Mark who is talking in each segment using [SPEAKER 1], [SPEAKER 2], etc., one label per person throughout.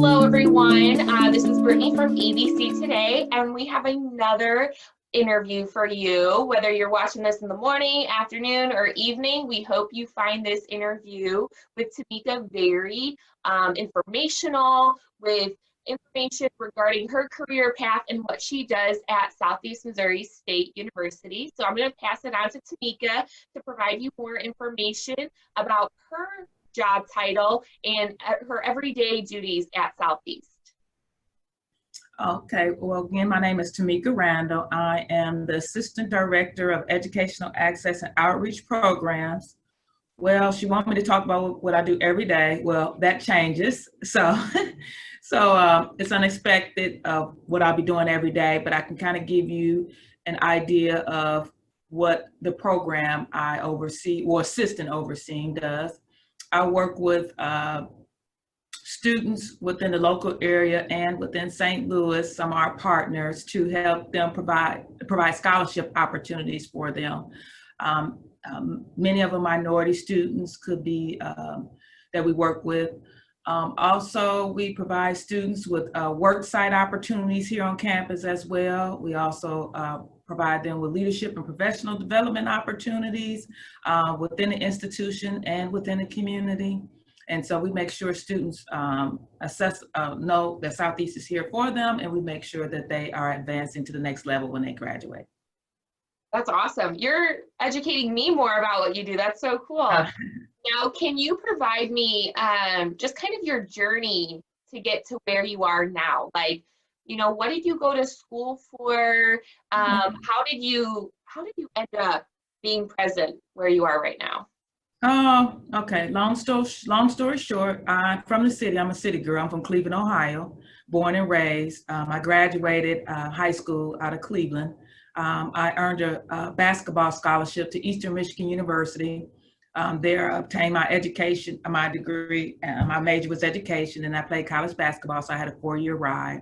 [SPEAKER 1] Hello, everyone. This is Brittany from ABC Today, and we have another interview for you. Whether you're watching this in the morning, afternoon, or evening, we hope you find this interview with Tameka very informational, with information regarding her career path and what she does at Southeast Missouri State University. So I'm going to pass it on to Tameka to provide you more information about her job title and her everyday duties at Southeast.
[SPEAKER 2] Okay, well, again, my name is Tameka Randle. I am the Assistant Director of Educational Access and Outreach Programs. Well, she wants me to talk about what I do every day. Well, that changes. So it's unexpected of what I'll be doing every day, but I can kind of give you an idea of what the program I oversee or assist in overseeing does. I work with students within the local area and within St. Louis, some of our partners, to help them provide scholarship opportunities for them. Many of them minority students could be that we work with. Also, we provide students with work site opportunities here on campus as well. We also provide them with leadership and professional development opportunities within the institution and within the community. And so we make sure students know that Southeast is here for them, and we make sure that they are advancing to the next level when they graduate.
[SPEAKER 1] That's awesome. You're educating me more about what you do. That's so cool. Now, can you provide me just kind of your journey to get to where you are now? Like, you know, what did you go to school for? How did you end up being present where you are right now?
[SPEAKER 2] Oh, okay. Long story short, I'm from the city. I'm a city girl. I'm from Cleveland, Ohio, born and raised. I graduated high school out of Cleveland. I earned a basketball scholarship to Eastern Michigan University. There I obtained my education, my degree. My major was education, and I played college basketball, so I had a 4-year ride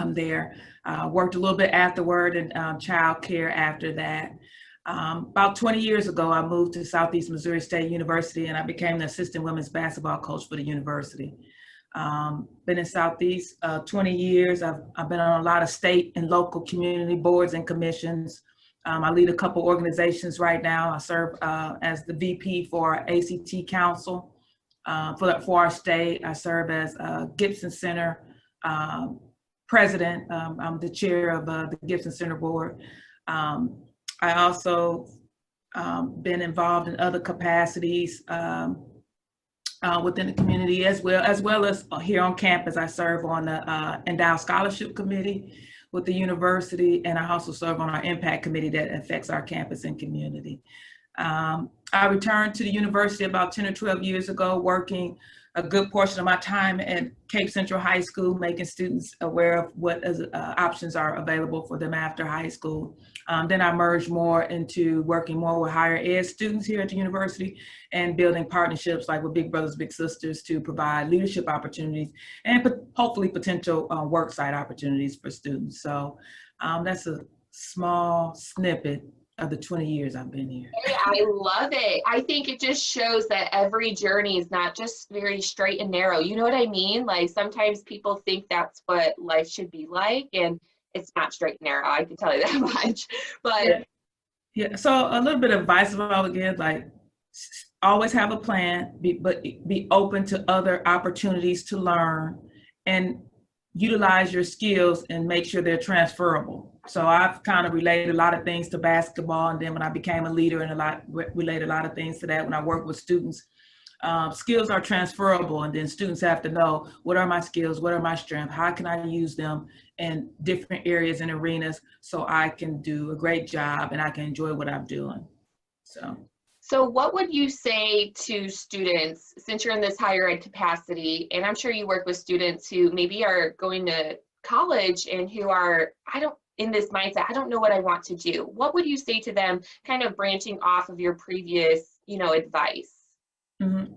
[SPEAKER 2] there. Worked a little bit afterward in child care after that. About 20 years ago, I moved to Southeast Missouri State University, and I became the assistant women's basketball coach for the university. Been in Southeast 20 years. I've been on a lot of state and local community boards and commissions. I lead a couple organizations right now. I serve as the VP for our ACT Council for our state. I serve as Gibson Center president. I'm the chair of the Gibson Center board. I also been involved in other capacities within the community as well as here on campus. I serve on the Endowed Scholarship Committee with the university, and I also serve on our impact committee that affects our campus and community. I returned to the university about 10 or 12 years ago, working a good portion of my time at Cape Central High School, making students aware of what options are available for them after high school. Then I merged more into working more with higher ed students here at the university and building partnerships like with Big Brothers Big Sisters to provide leadership opportunities and hopefully potential work site opportunities for students. So that's a small snippet of the 20 years I've been here.
[SPEAKER 1] Hey, I love it. I think it just shows that every journey is not just very straight and narrow. You know what I mean? Like sometimes people think that's what life should be like, and it's not straight and narrow. I can tell you that much. But
[SPEAKER 2] yeah. So a little bit of advice I would give, like always have a plan, but be open to other opportunities to learn and utilize your skills and make sure they're transferable. So I've kind of related a lot of things to basketball, and then when I became a leader and related a lot of things to that when I work with students. Skills are transferable, and then students have to know, what are my skills, what are my strengths, how can I use them in different areas and arenas so I can do a great job and I can enjoy what I'm doing.
[SPEAKER 1] So what would you say to students, since you're in this higher ed capacity, and I'm sure you work with students who maybe are going to college and who are, in this mindset, I don't know what I want to do. What would you say to them, kind of branching off of your previous, advice?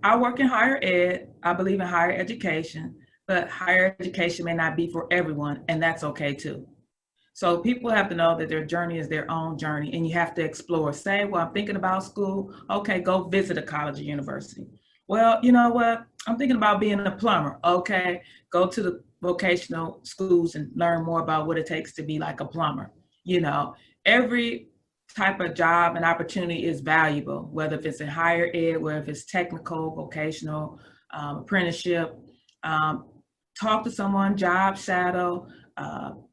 [SPEAKER 2] I work in higher ed. I believe in higher education, but higher education may not be for everyone, and that's okay too. So people have to know that their journey is their own journey, and you have to explore. Say, well, I'm thinking about school. Okay, go visit a college or university. Well, you know what? I'm thinking about being a plumber. Okay, go to the vocational schools and learn more about what it takes to be like a plumber. You know, every type of job and opportunity is valuable, whether if it's in higher ed, whether if it's technical, vocational, apprenticeship. Um, Talk to someone, job shadow,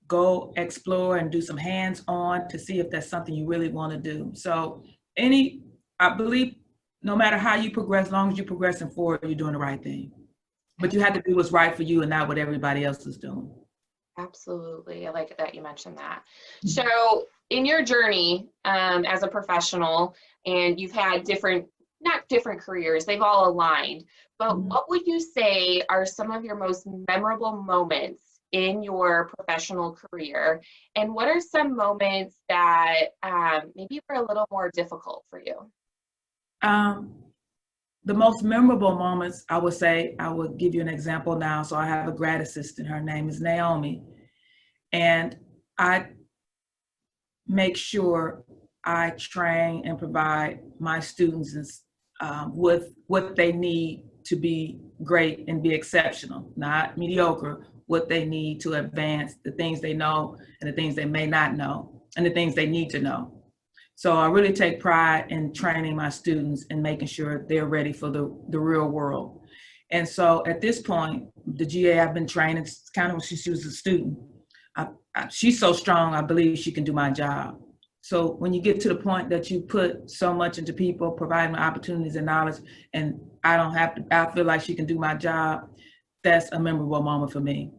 [SPEAKER 2] go explore and do some hands-on to see if that's something you really want to do. So I believe no matter how you progress, as long as you're progressing forward, you're doing the right thing. But you have to do what's right for you and not what everybody else is doing.
[SPEAKER 1] Absolutely. I like that you mentioned that. So in your journey as a professional, and you've had not different careers, they've all aligned, but what would you say are some of your most memorable moments in your professional career? And what are some moments that maybe were a little more difficult for you?
[SPEAKER 2] The most memorable moments, I would say, I would give you an example now. So I have a grad assistant. Her name is Naomi. And I make sure I train and provide my students with what they need to be great and be exceptional, not mediocre, what they need to advance, the things they know and the things they may not know, and the things they need to know. So I really take pride in training my students and making sure they're ready for the real world. And so at this point, the GA I've been training, kind of when she was a student, she's so strong, I believe she can do my job. So when you get to the point that you put so much into people, providing opportunities and knowledge, and I feel like she can do my job, that's a memorable moment for me.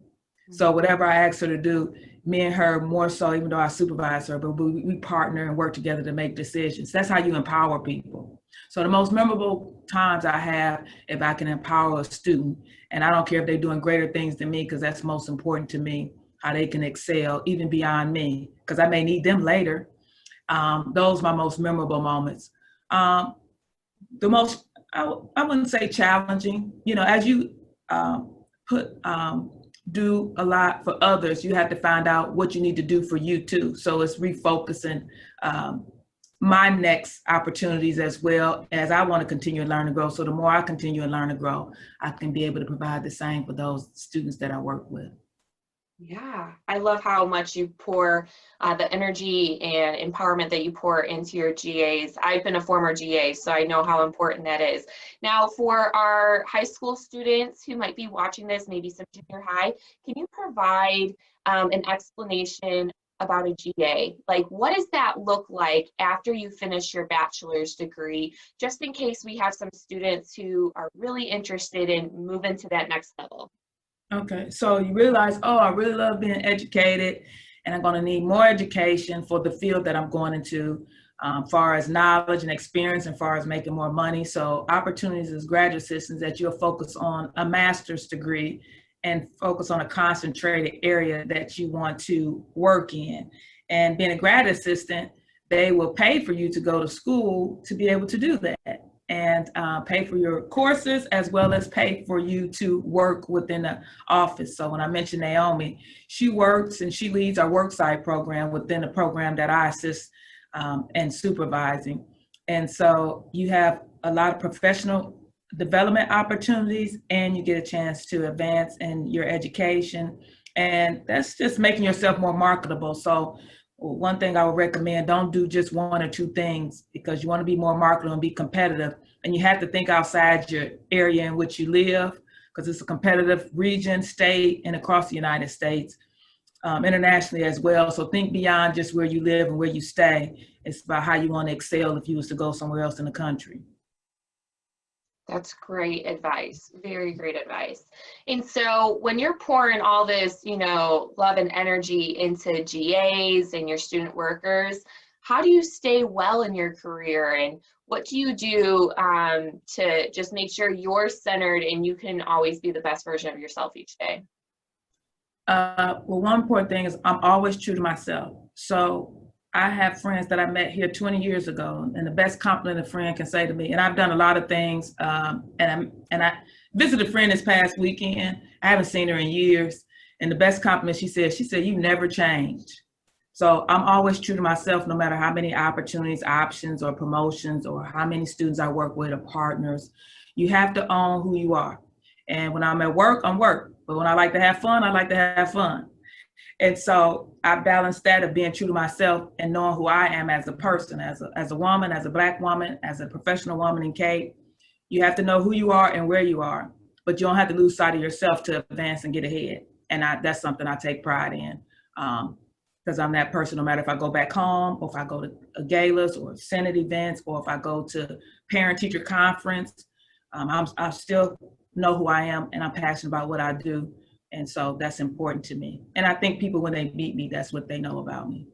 [SPEAKER 2] So whatever I ask her to do, me and her more so, even though I supervise her, but we partner and work together to make decisions. That's how you empower people. So the most memorable times I have, if I can empower a student, and I don't care if they're doing greater things than me, because that's most important to me, how they can excel even beyond me, because I may need them later. Those are my most memorable moments. The most, I wouldn't say challenging, as you do a lot for others, you have to find out what you need to do for you too. So it's refocusing my next opportunities as well, as I want to continue to learn and grow. So the more I continue to learn and grow, I can be able to provide the same for those students that I work with.
[SPEAKER 1] Yeah, I love how much you pour the energy and empowerment that you pour into your GAs. I've been a former GA, so I know how important that is. Now, for our high school students who might be watching this, maybe some junior high, can you provide an explanation about a GA? Like, what does that look like after you finish your bachelor's degree, just in case we have some students who are really interested in moving to that next level?
[SPEAKER 2] Okay, so you realize, oh, I really love being educated, and I'm going to need more education for the field that I'm going into, far as knowledge and experience, and far as making more money. So opportunities as graduate assistants that you'll focus on a master's degree and focus on a concentrated area that you want to work in. And being a grad assistant, they will pay for you to go to school to be able to do that, and pay for your courses, as well as pay for you to work within the office. So when I mentioned Naomi, she works and she leads our worksite program within the program that I assist in supervising. And so you have a lot of professional development opportunities, and you get a chance to advance in your education. And that's just making yourself more marketable. So one thing I would recommend, don't do just one or two things, because you want to be more marketable and be competitive. And you have to think outside your area in which you live, because it's a competitive region, state, and across the United States, internationally as well. So think beyond just where you live and where you stay. It's about how you want to excel if you was to go somewhere else in the country.
[SPEAKER 1] That's great advice. Very great advice. And so when you're pouring all this, love and energy into GAs and your student workers, how do you stay well in your career? And what do you do to just make sure you're centered and you can always be the best version of yourself each day?
[SPEAKER 2] Well, one important thing is I'm always true to myself. So I have friends that I met here 20 years ago, and the best compliment a friend can say to me, and I've done a lot of things, and I visited a friend this past weekend. I haven't seen her in years, and the best compliment she said, you never changed. So I'm always true to myself, no matter how many opportunities, options, or promotions, or how many students I work with or partners. You have to own who you are. And when I'm at work, I'm work. But when I like to have fun, I like to have fun. And so I balance that of being true to myself and knowing who I am as a person, as a woman, as a Black woman, as a professional woman in Cape. You have to know who you are and where you are, but you don't have to lose sight of yourself to advance and get ahead. And that's something I take pride in, because I'm that person. No matter if I go back home, or if I go to galas or Senate events, or if I go to parent-teacher conference, I still know who I am, and I'm passionate about what I do. And so that's important to me. And I think people, when they meet me, that's what they know about me.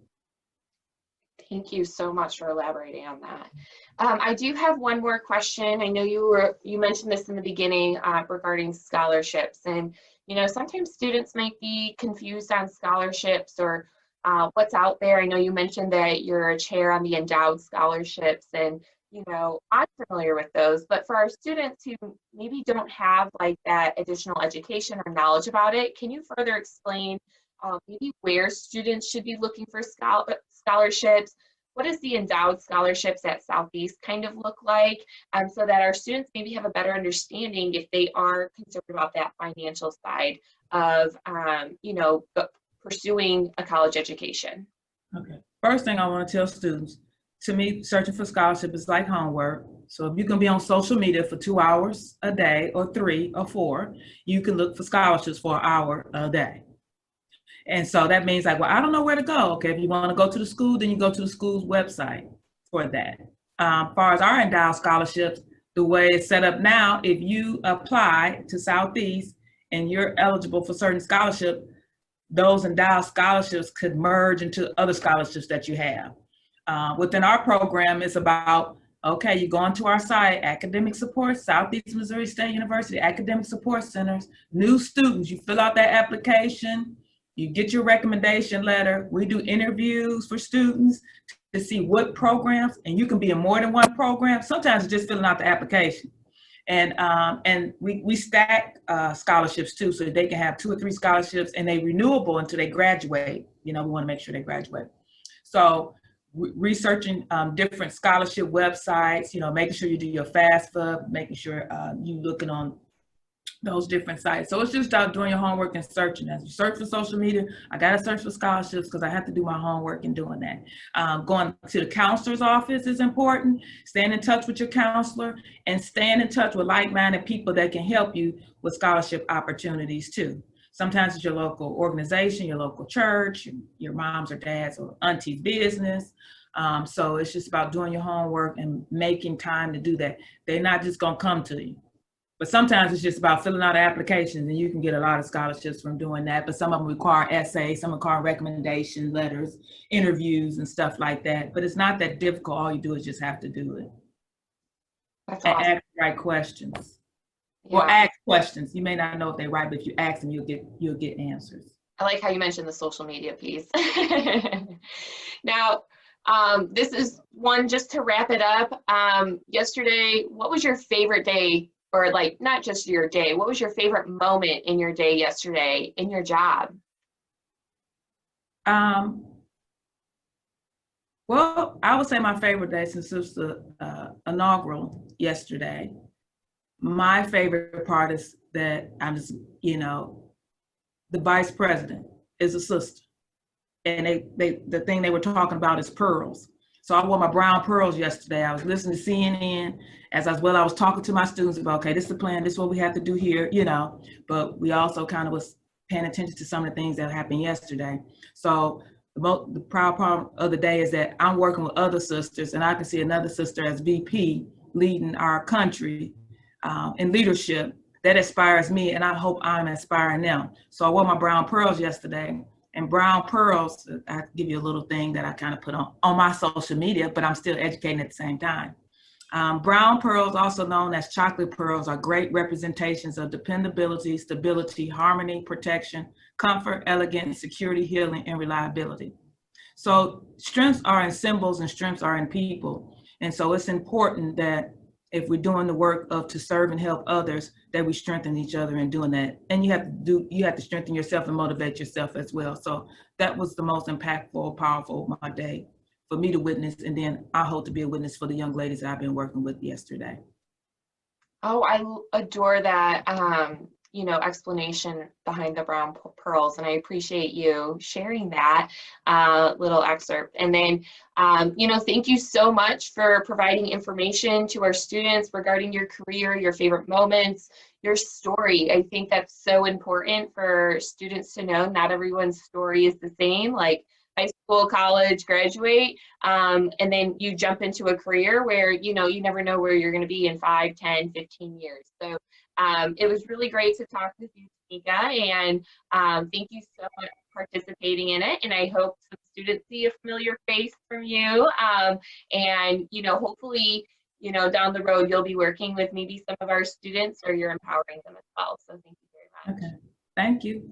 [SPEAKER 1] Thank you so much for elaborating on that. I do have one more question. I know you mentioned this in the beginning regarding scholarships, and sometimes students might be confused on scholarships or what's out there. I know you mentioned that you're a chair on the endowed scholarships, and I'm familiar with those, but for our students who maybe don't have like that additional education or knowledge about it, can you further explain maybe where students should be looking for scholarships? What does the endowed scholarships at Southeast kind of look like? So that our students maybe have a better understanding if they are concerned about that financial side of, pursuing a college education.
[SPEAKER 2] Okay. First thing I want to tell students, to me, searching for scholarship is like homework. So if you can be on social media for 2 hours a day, or 3 or 4, you can look for scholarships for an hour a day. And so that means like, well, I don't know where to go. Okay, if you want to go to the school, then you go to the school's website for that. As far as our endowed scholarships, the way it's set up now, if you apply to Southeast and you're eligible for certain scholarships, those endowed scholarships could merge into other scholarships that you have. Within our program, it's about, okay, you go onto our site, academic support, Southeast Missouri State University, academic support centers, new students, you fill out that application, you get your recommendation letter. We do interviews for students to see what programs, and you can be in more than one program. Sometimes it's just filling out the application. And we stack scholarships too, so they can have 2 or 3 scholarships, and they renewable until they graduate. We want to make sure they graduate. So researching different scholarship websites, making sure you do your FAFSA, making sure you looking on those different sites. So it's just about doing your homework and searching. As you search for social media, I got to search for scholarships because I have to do my homework in doing that. Going to the counselor's office is important. Staying in touch with your counselor and staying in touch with like-minded people that can help you with scholarship opportunities too. Sometimes it's your local organization, your local church, your mom's or dad's or auntie's business. So it's just about doing your homework and making time to do that. They're not just going to come to you. But sometimes it's just about filling out applications, and you can get a lot of scholarships from doing that. But some of them require essays, some require recommendation letters, interviews, and stuff like that. But it's not that difficult. All you do is just have to do it.
[SPEAKER 1] That's
[SPEAKER 2] and
[SPEAKER 1] awesome.
[SPEAKER 2] ask the right questions.
[SPEAKER 1] Yeah.
[SPEAKER 2] Or ask questions. You may not know if they're right, but if you ask them, you'll get answers.
[SPEAKER 1] I like how you mentioned the social media piece. Now, this is one just to wrap it up. Yesterday, what was your favorite day? Or like, not just your day, what was your favorite moment in your day yesterday in your job?
[SPEAKER 2] Well, I would say my favorite day, since it was the inaugural yesterday, my favorite part is that I'm just, the vice president is a sister. And the thing they were talking about is pearls. So I wore my brown pearls yesterday. I was listening to CNN I was talking to my students about, okay, this is the plan, this is what we have to do here, but we also kind of was paying attention to some of the things that happened yesterday. So the proud part of the day is that I'm working with other sisters, and I can see another sister as VP leading our country in leadership. That inspires me, and I hope I'm inspiring them. So I wore my brown pearls yesterday. And brown pearls, I give you a little thing that I kind of put on my social media, but I'm still educating at the same time. Brown pearls, also known as chocolate pearls, are great representations of dependability, stability, harmony, protection, comfort, elegance, security, healing, and reliability. So strengths are in symbols and strengths are in people. And so it's important that if we're doing the work to serve and help others, that we strengthen each other in doing that. And you have to strengthen yourself and motivate yourself as well. So that was the most impactful, powerful of my day for me to witness. And then I hope to be a witness for the young ladies that I've been working with yesterday.
[SPEAKER 1] Oh, adore that, explanation behind the brown pearls, and I appreciate you sharing that little excerpt. And then, thank you so much for providing information to our students regarding your career, your favorite moments, your story. I think that's so important for students to know. Not everyone's story is the same, like high school, college, graduate. And then you jump into a career where, you never know where you're going to be in 5, 10, 15 years. So it was really great to talk with you, Tameka, and thank you so much for participating in it. And I hope some students see a familiar face from you. And, hopefully, down the road, you'll be working with maybe some of our students or you're empowering them as well. So thank you very much.
[SPEAKER 2] Okay, thank you.